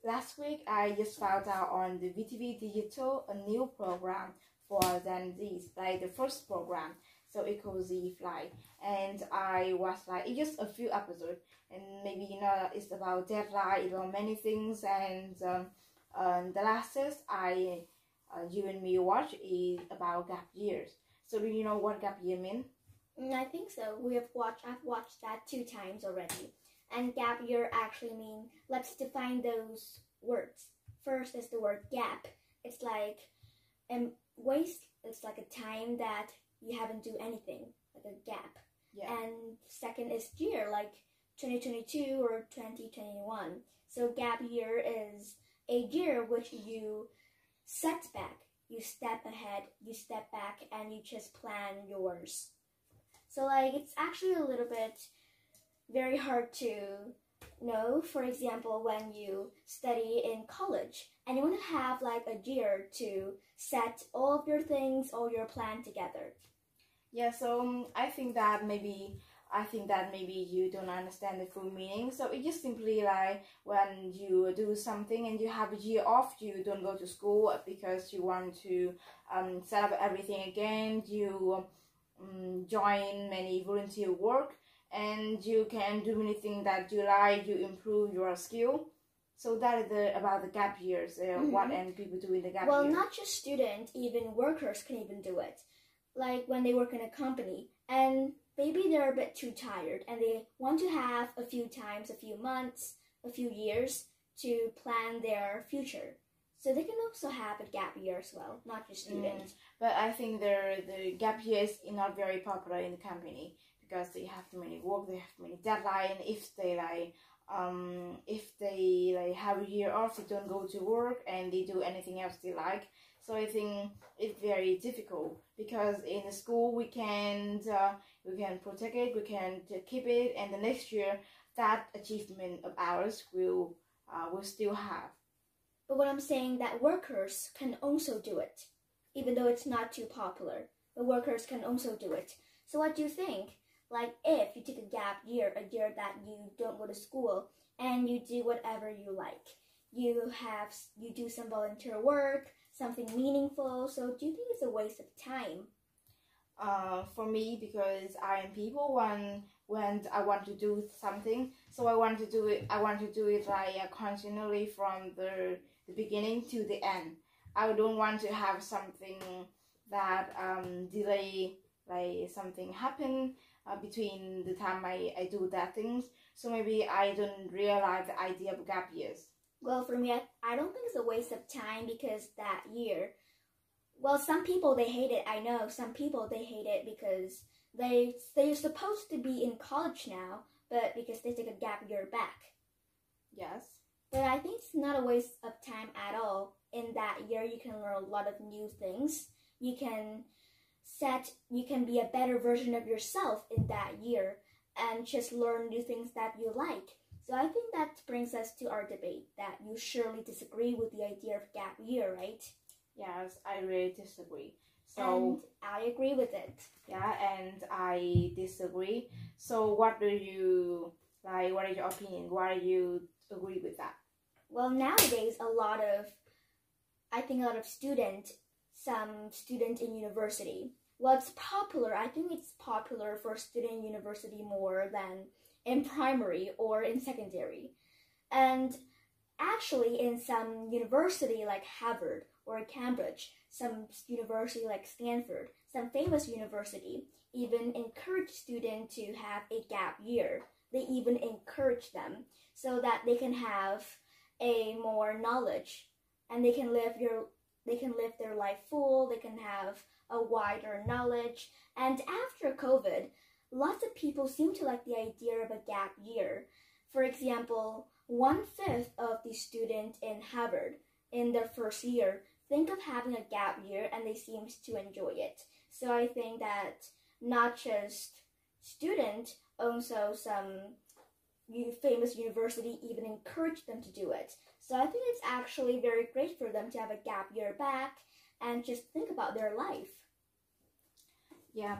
last week I just found out on the VTV Digital a new program for Gen Zs, like the first program. So it called Z Fly, and I was like, it's just a few episodes, and maybe it's about deadline, about many things, and the lastest you and me watch is about gap years. So do you know what gap year mean? I think so. I've watched that 2 times already. And gap year actually mean, let's define those words. First is the word gap. It's like waste. It's like a time that you haven't do anything, like a gap. Yeah. And second is year, like 2022 or 2021. So gap year is a year which you set back. You step ahead, you step back, and you just plan yours. So like it's actually a little bit very hard to know. For example, when you study in college and you want to have like a year to set all of your things, all your plan together. Yeah, so I think that maybe you don't understand the full meaning. So it's just simply like when you do something and you have a year off, you don't go to school because you want to set up everything again. You join many volunteer work, and you can do many things that you like. You improve your skill. So that is about the gap years. What and people do in the gap year. Well, not just students, even workers can even do it. Like when they work in a company and maybe they're a bit too tired and they want to have a few times, a few months, a few years to plan their future. So they can also have a gap year as well, not just students. But I think the gap years is not very popular in the company because they have many work, they have many deadline. If they have a year off, they don't go to work and they do anything else they like. So I think it's very difficult because in the school we can protect it, we can keep it, and the next year that achievement of ours will still have. But what I'm saying that workers can also do it, even though it's not too popular. The workers can also do it. So what do you think? Like if you take a gap year, a year that you don't go to school, and you do whatever you like, you do some volunteer work, something meaningful. So do you think it's a waste of time? For me, because I am people when I want to do something, so I want to do it like continually from the beginning to the end. I don't want to have something that delay, like something happen between the time I do that things. So maybe I don't realize the idea of gap years. Well, for me, I don't think it's a waste of time because that year, well, some people, they hate it. I know some people, they hate it because they're supposed to be in college now, but because they take a gap year back. Yes. But I think it's not a waste of time at all. In that year, you can learn a lot of new things. You can be a better version of yourself in that year and just learn new things that you like. So I think that brings us to our debate that you surely disagree with the idea of gap year, right? Yes, I really disagree. So and I agree with it. Yeah, and I disagree. So what do you like? What is your opinion? Why do you agree with that? Well, nowadays I think a lot of some students in university. Well, it's popular. I think it's popular for student in university more than in primary or in secondary. And actually in some university like Harvard or Cambridge, some university like Stanford, some famous university even encourage students to have a gap year. They even encourage them so that they can have a more knowledge and they can live their life full, they can have a wider knowledge. And after COVID, lots of people seem to like the idea of a gap year. For example, 1/5 of the students in Harvard in their first year think of having a gap year and they seem to enjoy it. So I think that not just students, also some famous university even encourage them to do it. So I think it's actually very great for them to have a gap year back and just think about their life. Yeah,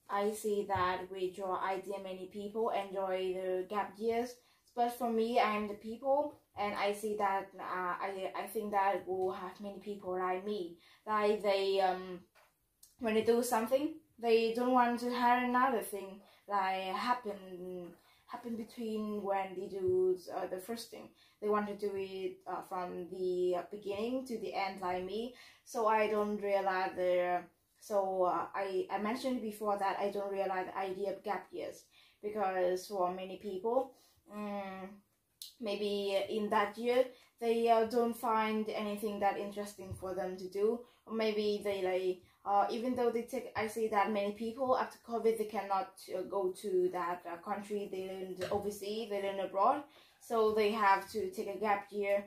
I see that with your idea many people enjoy the gap years, but for me, I am the people, and I see that I think that we'll have many people like me, like they when they do something, they don't want to have another thing like happen between when they do the first thing. They want to do it from the beginning to the end, like me. So I don't realize the. So I mentioned before that I don't realize the idea of gap years, because for many people, maybe in that year they don't find anything that interesting for them to do, or maybe they like. Even though they take, I see that many people after COVID they cannot go to that country they learned overseas, they learn abroad, so they have to take a gap year.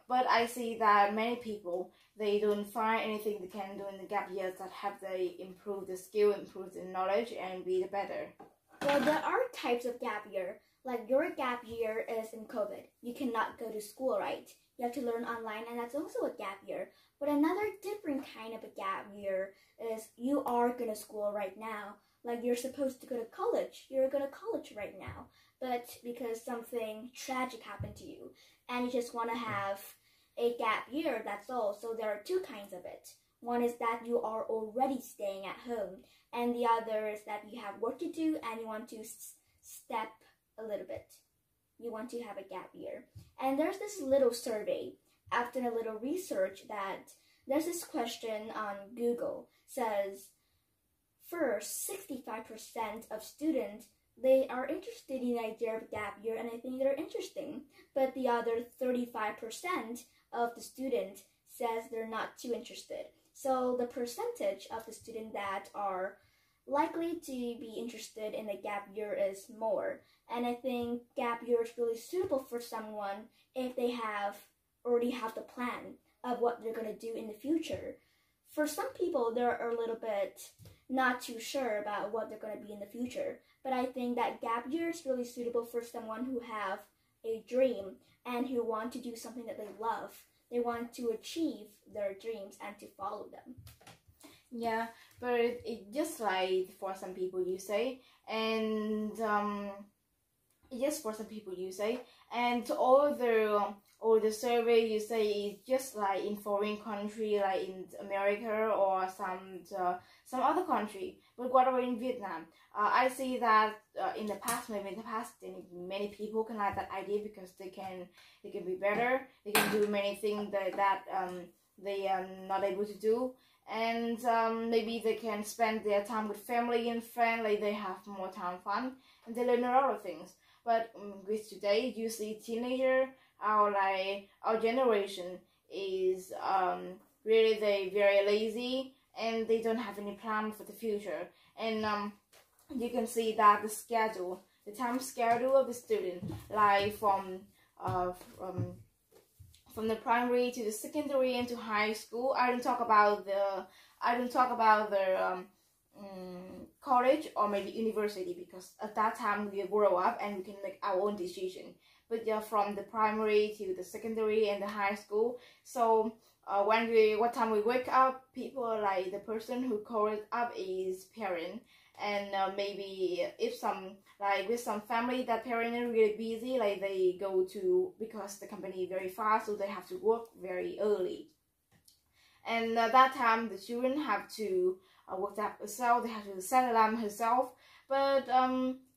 But I see that many people they don't find anything they can do in the gap years that have they improve the skill, improve the knowledge, and be the better. Well, there are types of gap year. Like your gap year is in COVID. You cannot go to school, right? You have to learn online, and that's also a gap year. But another different kind of a gap year is you are going to school right now. Like you're supposed to go to college. You're going to college right now. But because something tragic happened to you and you just want to have a gap year, that's all. So there are two kinds of it. One is that you are already staying at home, and the other is that you have work to do and you want to step a little bit. You want to have a gap year. And there's this little survey. I've done a little research that there's this question on Google says, first, 65% of students, they are interested in the idea of gap year, and I think they're interesting. But the other 35% of the student says they're not too interested. So the percentage of the students that are likely to be interested in the gap year is more. And I think gap year is really suitable for someone if they already have the plan of what they're going to do in the future. For some people, they're a little bit not too sure about what they're going to be in the future. But I think that gap year is really suitable for someone who have a dream and who want to do something that they love. They want to achieve their dreams and to follow them. Yeah, but it just like for some people you say, and just for some people you say, and all the survey you say is just like in foreign country, like in America or some other country. But what about in Vietnam? I see that in the past, many people can like that idea because they can be better. They can do many things that they are not able to do. And maybe they can spend their time with family and friends, like they have more time fun, and they learn a lot of things. But with today, you see teenager, our generation is really they very lazy, and they don't have any plan for the future. And you can see that the time schedule of the student, like from the primary to the secondary and to high school. I don't talk about the college or maybe university, because at that time we grow up and we can make our own decision. But yeah, from the primary to the secondary and the high school. So what time we wake up, people like the person who calls up is parent. And maybe if with some family that parent are really busy, like they go to, because the company is very fast, so they have to work very early. And that time the children have to work up herself, they have to set alarm herself. But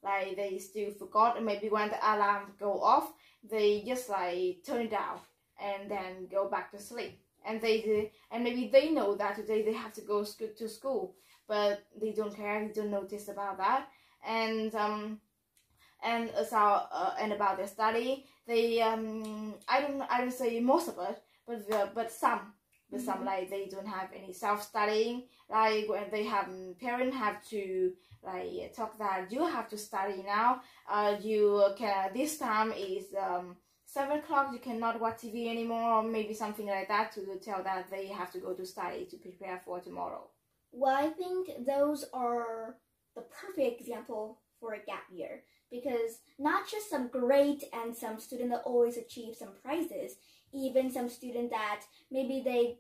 like they still forgot, and maybe when the alarm go off, they just like turn it down and then go back to sleep. And maybe they know that today they have to go to school, but they don't care, they don't notice about that. And about their study, they I don't say most of it, but some. But some like they don't have any self-studying. Like when they have parents have to like talk that you have to study now. You can, this time is 7 o'clock. You cannot watch TV anymore, or maybe something like that, to tell that they have to go to study to prepare for tomorrow. Well, I think those are the perfect example for a gap year, because not just some great and some student that always achieve some prizes, even some student that maybe they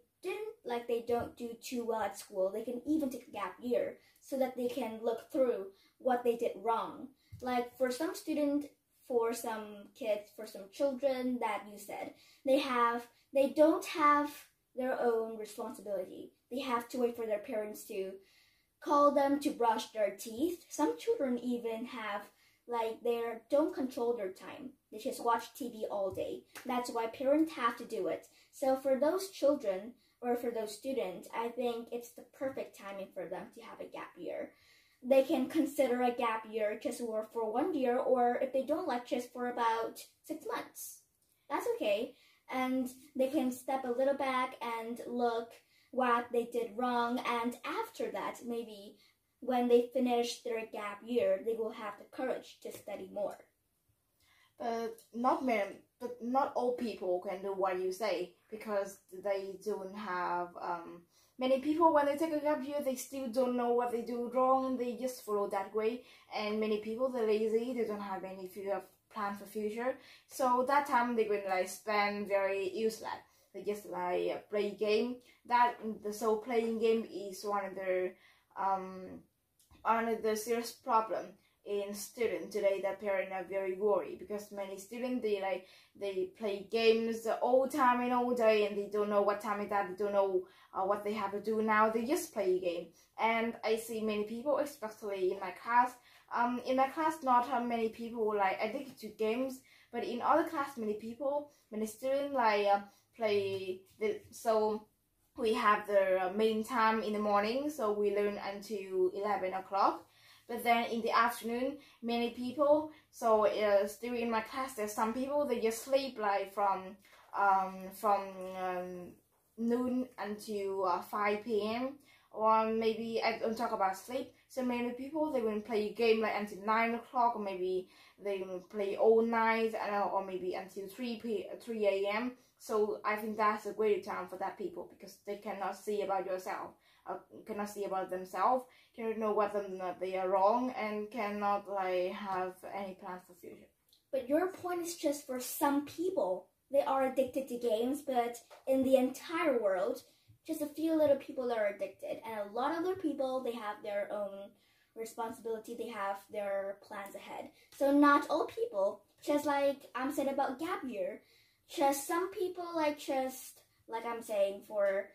don't do too well at school, they can even take a gap year so that they can look through what they did wrong. Like for some student, for some kids, for some children that you said, they don't have their own responsibility. They have to wait for their parents to call them to brush their teeth. Some children even have they don't control their time. They just watch TV all day. That's why parents have to do it. So for those children or for those students, I think it's the perfect timing for them to have a gap year. They can consider a gap year just for 1 year, or if they don't like, just for about 6 months. That's okay. And they can step a little back and look what they did wrong, and after that, maybe when they finish their gap year, they will have the courage to study more. But not all people can do what you say, because they don't have many people, when they take a gap year, they still don't know what they do wrong, they just follow that way. And many people, they're lazy, they don't have any plan for future, so that time they're going to spend very useless. They just play game. So playing game is one of the serious problem in students today. That parents are very worried, because many students they play games all time and all day, and they don't know what time is that. They don't know what they have to do now. They just play game. And I see many people, especially in my class. Not many people addicted to games, but in other class, many students play. So we have the main time in the morning, so we learn until 11 o'clock. But then in the afternoon, many people, so still in my class, there's some people, they just sleep from noon until 5 p.m. Or maybe, I don't talk about sleep, so many people, they will play a game until 9 o'clock, or maybe they will play all night, or maybe until 3 a.m. So I think that's a great time for that people, because they cannot see about cannot see about themselves, cannot know what they are wrong, and cannot have any plan for future. But your point is just for some people. They are addicted to games, but in the entire world, just a few little people are addicted, and a lot of other people, they have their own responsibility, they have their plans ahead. So not all people, just like I'm saying about gap year, just some people just like I'm saying for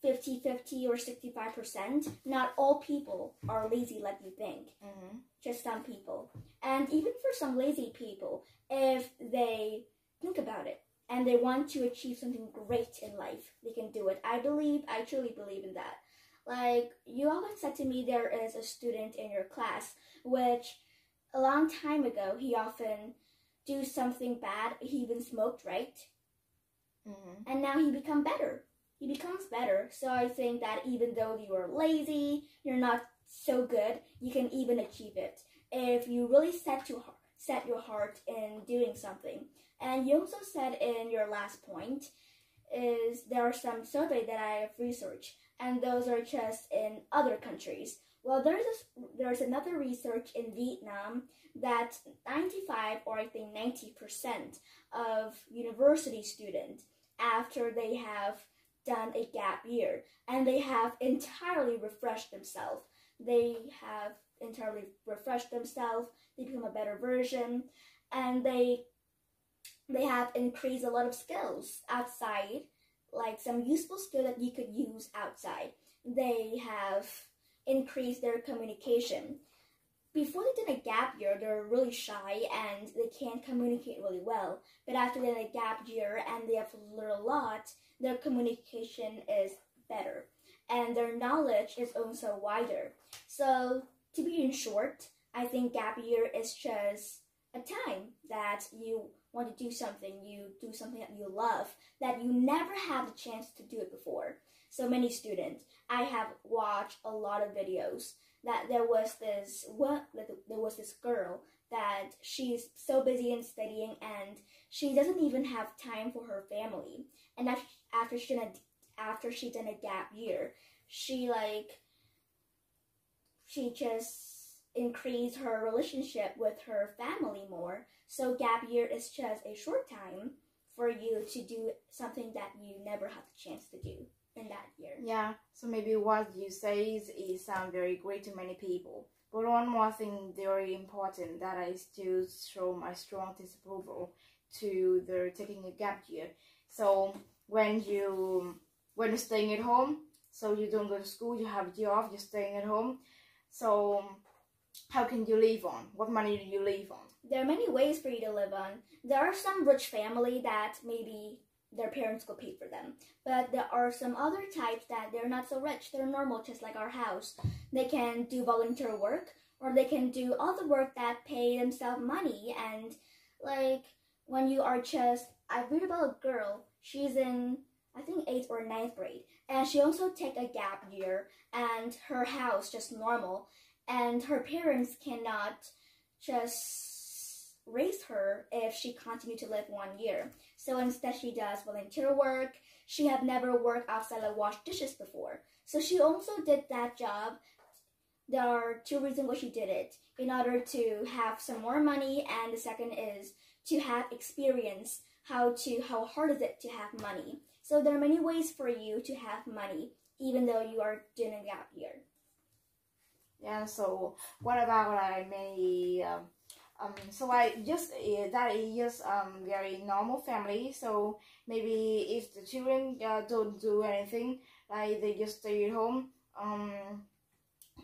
50-50 or 65%, not all people are lazy like you think. Mm-hmm. Just some people. And even for some lazy people, if they think about it and they want to achieve something great in life, they can do it. I truly believe in that. Like, you often said to me, there is a student in your class, which a long time ago, he often do something bad. He even smoked, right? Mm-hmm. And now he becomes better. So I think that even though you are lazy, you're not so good, you can even achieve it if you really set your heart in doing something. And you also said in your last point is there are some survey that I have researched, and those are just in other countries. Well, there's another research in Vietnam that 95 or I think 90% of university students, after they have done a gap year and they have entirely refreshed themselves, they become a better version, and they have increased a lot of skills outside, like some useful skill that you could use outside. They have increased their communication. Before they did a gap year, they're really shy and they can't communicate really well. But after they did a gap year and they have learned a lot, their communication is better and their knowledge is also wider. So, to be in short, I think gap year is just a time that you want to do something that you love, that you never had the chance to do it before. So many students, I have watched a lot of videos that there was this girl that she's so busy in studying and she doesn't even have time for her family. And after she done a gap year, she just increased her relationship with her family more. So gap year is just a short time for you to do something that you never had the chance to do in that year. Yeah, so maybe what you say is sound very great to many people. But one more thing very important that I still show my strong disapproval to the taking a gap year. So when you're staying at home, so you don't go to school, you have a year off, you're staying at home. So how can you live on? What money do you live on? There are many ways for you to live on. There are some rich family that maybe their parents will pay for them. But there are some other types that they're not so rich. They're normal, just like our house. They can do volunteer work, or they can do other work that pay themselves money. And like when you are just, I read about a girl, she's in, I think 8th or ninth grade, and she also take a gap year, and her house just normal, and her parents cannot just raise her if she continued to live 1 year. So instead she does volunteer work. She had never worked outside like wash dishes before. So she also did that job. There are 2 reasons why she did it. In order to have some more money, and the second is to have experience how hard is it to have money. So there are many ways for you to have money even though you are doing a gap year. Yeah, so what about like many so I just that is just very normal family. So maybe if the children don't do anything, like they just stay at home,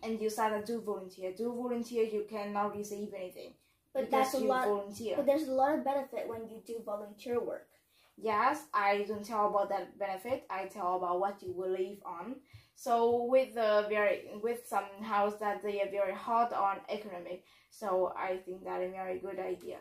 and you start to do volunteer, you cannot receive anything. But that's a lot. Volunteer. But there's a lot of benefit when you do volunteer work. Yes, I don't tell about that benefit. I tell about what you will live on. So with some house that they are very hard on economic, so I think that is a very good idea.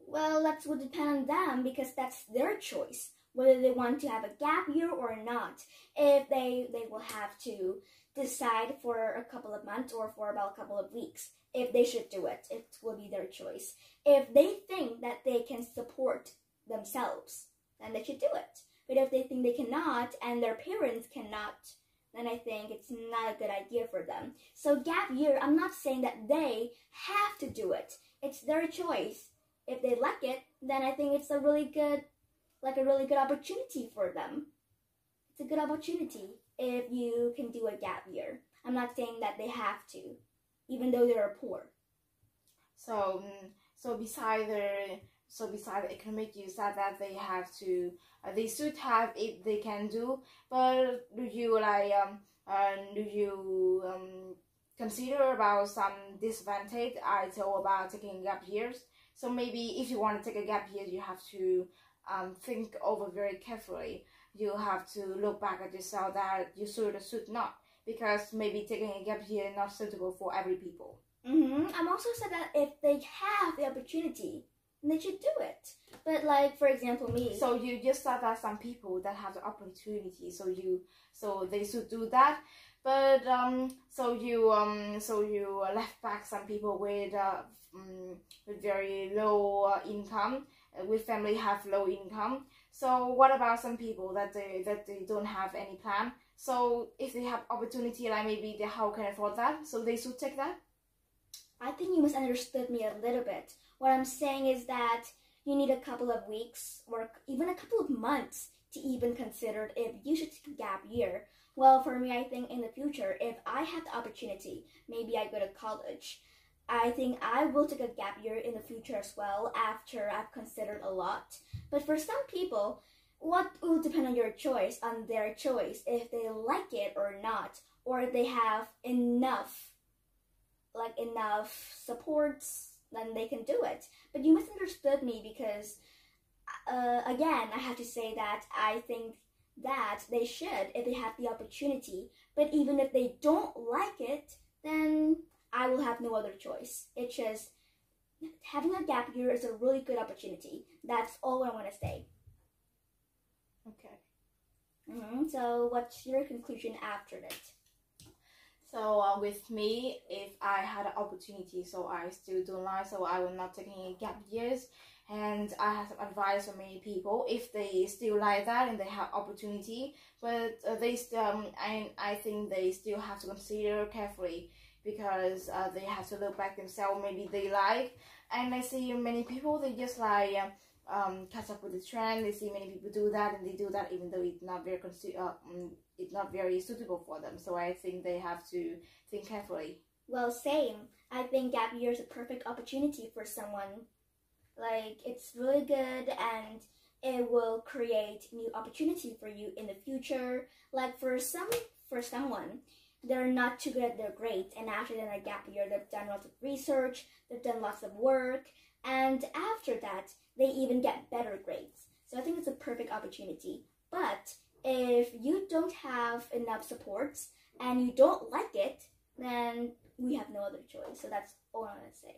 Well, that would depend on them because that's their choice whether they want to have a gap year or not. If they will have to decide for a couple of months or for about a couple of weeks if they should do it. It will be their choice. If they think that they can support themselves, then they should do it. But if they think they cannot and their parents cannot, then I think it's not a good idea for them. So gap year, I'm not saying that they have to do it. It's their choice. If they like it, then I think it's a really good opportunity for them. It's a good opportunity if you can do a gap year. I'm not saying that they have to, even though they're poor. So beside the economic, you said that they have to, they should have if they can do. But do you consider about some disadvantage I told about taking gap years? So maybe if you want to take a gap year, you have to think over very carefully. You have to look back at yourself that you should or should not, because maybe taking a gap year is not suitable for every people. I'm also said that if they have the opportunity, they should do it. But like, for example, me. So you just said that some people that have the opportunity, so they should do that. But so you left back some people with very low income, with family have low income. So what about some people that they don't have any plan? So if they have opportunity, like maybe they how can afford that, so they should take that. I think you misunderstood me a little bit. What I'm saying is that you need a couple of weeks or even a couple of months to even consider if you should take a gap year. Well, for me, I think in the future, if I have the opportunity, maybe I go to college, I think I will take a gap year in the future as well after I've considered a lot. But for some people, what will depend on your choice, on their choice, if they like it or not, or if they have enough supports, then they can do it. But you misunderstood me because, again, I have to say that I think that they should if they have the opportunity. But even if they don't like it, then I will have no other choice. It's just having a gap year is a really good opportunity. That's all I want to say. Okay. So what's your conclusion after that? So with me, if I had an opportunity, so I still don't like, so I will not take any gap years. And I have some advice for many people if they still like that and they have opportunity, but they still, I think they still have to consider carefully, because they have to look back themselves. Maybe they like, and I see many people they just like catch up with the trend. They see many people do that, and they do that even though it's not very suitable for them. So I think they have to think carefully. Well, same. I think gap year is a perfect opportunity for someone. Like, it's really good and it will create new opportunity for you in the future. Like for someone, they're not too good at their grades, and after their gap year, they've done lots of research, they've done lots of work, and after that, they even get better grades. So I think it's a perfect opportunity. But if you don't have enough supports and you don't like it, then we have no other choice. So that's all I'm gonna say.